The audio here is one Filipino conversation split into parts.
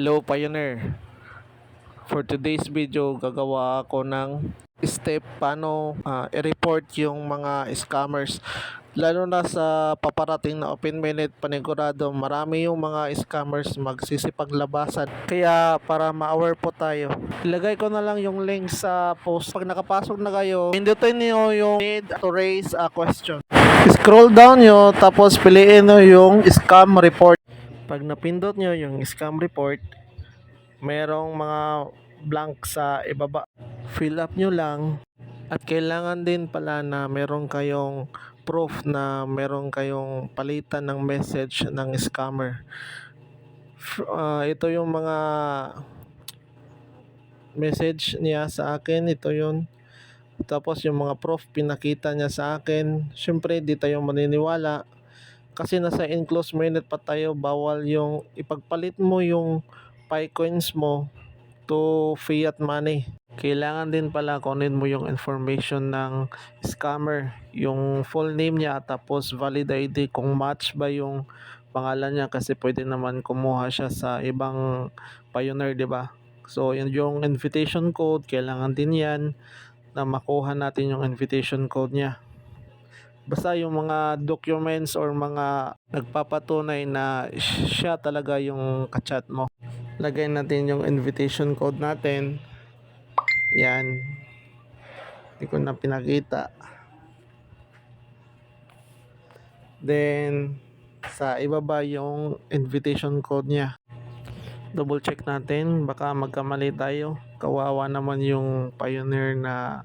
Hello Pioneer, for today's video gagawa ako ng step paano i-report yung mga scammers, lalo na sa paparating na open minute. Panigurado marami yung mga scammers magsisipaglabasan, kaya para ma-aware po tayo, ilagay ko na lang yung link sa post. Pag nakapasok na kayo, pindutin niyo yung need to raise a question, scroll down nyo, tapos piliin nyo yung scam report. Pag napindot nyo yung scam report, merong mga blank sa ibaba, fill up nyo lang. At kailangan din pala na meron kayong proof na meron kayong palitan ng message ng scammer. Ito yung mga message niya sa akin, ito yun. Tapos yung mga proof pinakita niya sa akin. Syempre di tayo maniniwala kasi nasa enclosed minute pa tayo. Bawal yung ipagpalit mo yung Pi coins mo to fiat money. Kailangan din pala kunin mo yung information ng scammer, yung full name niya, tapos valid ID kung match ba yung pangalan niya, kasi pwede naman kumuha siya sa ibang Pioneer, di ba? So yun, yung invitation code, kailangan din yan na makuha natin yung invitation code niya. Basta yung mga documents or mga nagpapatunay na siya talaga yung kachat mo. Lagay natin yung invitation code natin. Yan. Hindi ko na pinakita. Then, sa ibaba yung invitation code niya. Double check natin. Baka magkamali tayo. Kawawa naman yung Pioneer na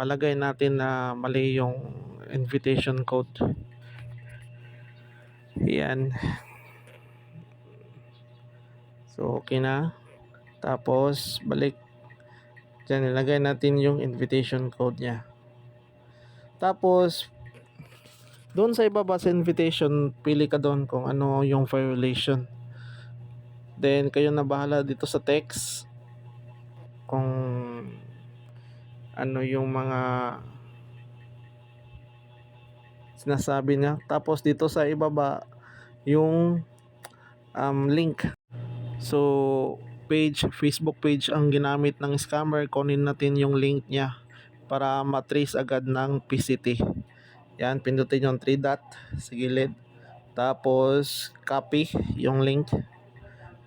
malagay natin na mali yung invitation code. Yan. So, okay na. Tapos, balik. Diyan, ilagay natin yung invitation code niya. Tapos, doon sa ibaba sa invitation, pili ka doon kung ano yung violation. Then, kayo na bahala dito sa text kung ano yung mga sinasabi niya. Tapos, dito sa ibaba, yung link. So, Facebook page ang ginamit ng scammer. Kunin natin yung link niya para matrace agad ng PCT. Yan, pindutin yung 3 dot sa gilid. Tapos, copy yung link.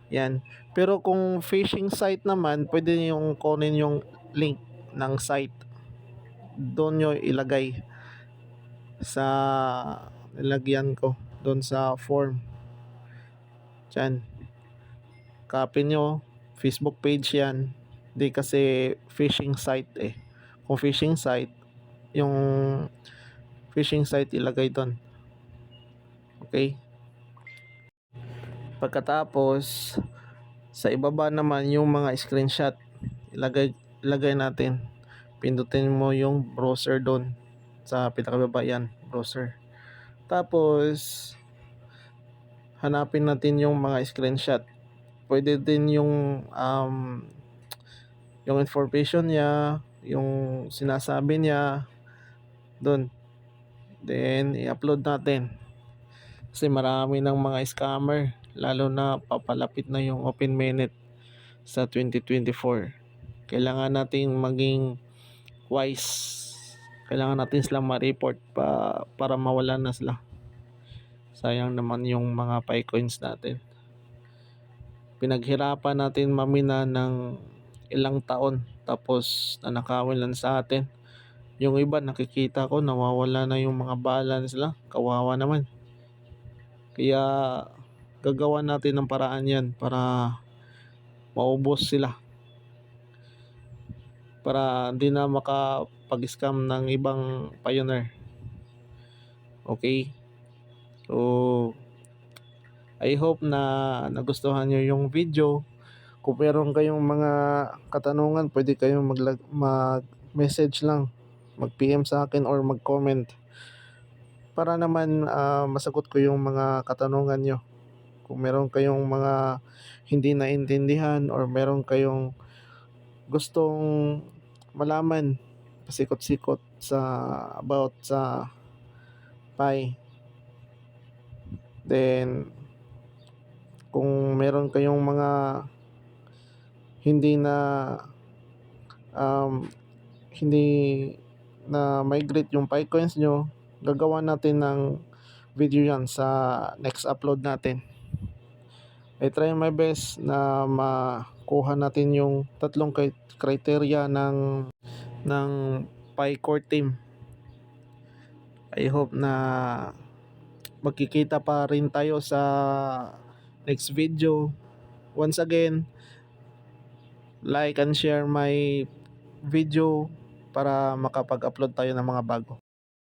Yan. Pero kung phishing site naman, pwede yung kunin yung link ng site. Doon nyo ilagay sa nilagyan ko. Doon sa form. Diyan. Copy nyo. Facebook page yan. Di kasi phishing site eh. Kung phishing site, yung phishing site ilagay doon. Okay? Pagkatapos, sa ibaba naman yung mga screenshot, ilagay natin. Pindutin mo yung browser doon sa pinakababa, yan, browser. Tapos, hanapin natin yung mga screenshot. Pwede din yung information niya, yung sinasabi niya doon. Then, i-upload natin. Kasi marami ng mga scammer, lalo na papalapit na yung open minute sa 2024. Kailangan nating maging wise. Kailangan natin silang ma-report para mawalan na sila. Sayang naman yung mga Pi coins natin. Pinaghirapan natin mamina ng ilang taon, tapos nanakawin lang sa atin. Yung iba nakikita ko nawawala na yung mga balance nila. Kawawa naman. Kaya gagawa natin ng paraan yan para maubos sila, para hindi na makapag-scam ng ibang Pioneer. Okay? So, I hope na nagustuhan nyo yung video. Kung meron kayong mga katanungan, pwede kayong mag-message lang, mag-PM sa akin or mag-comment para naman masagot ko yung mga katanungan nyo. Kung meron kayong mga hindi naintindihan or meron kayong gustong malaman, pasikot-sikot about sa Pi, then kung meron kayong mga hindi na um, hindi na migrate yung Picoins nyo, gagawa natin ng video yan sa next upload natin. I try my best na makuha natin yung tatlong criteria ng PyCore team. I hope na magkikita pa rin tayo sa next video. Once again, like and share my video para makapag-upload tayo ng mga bago.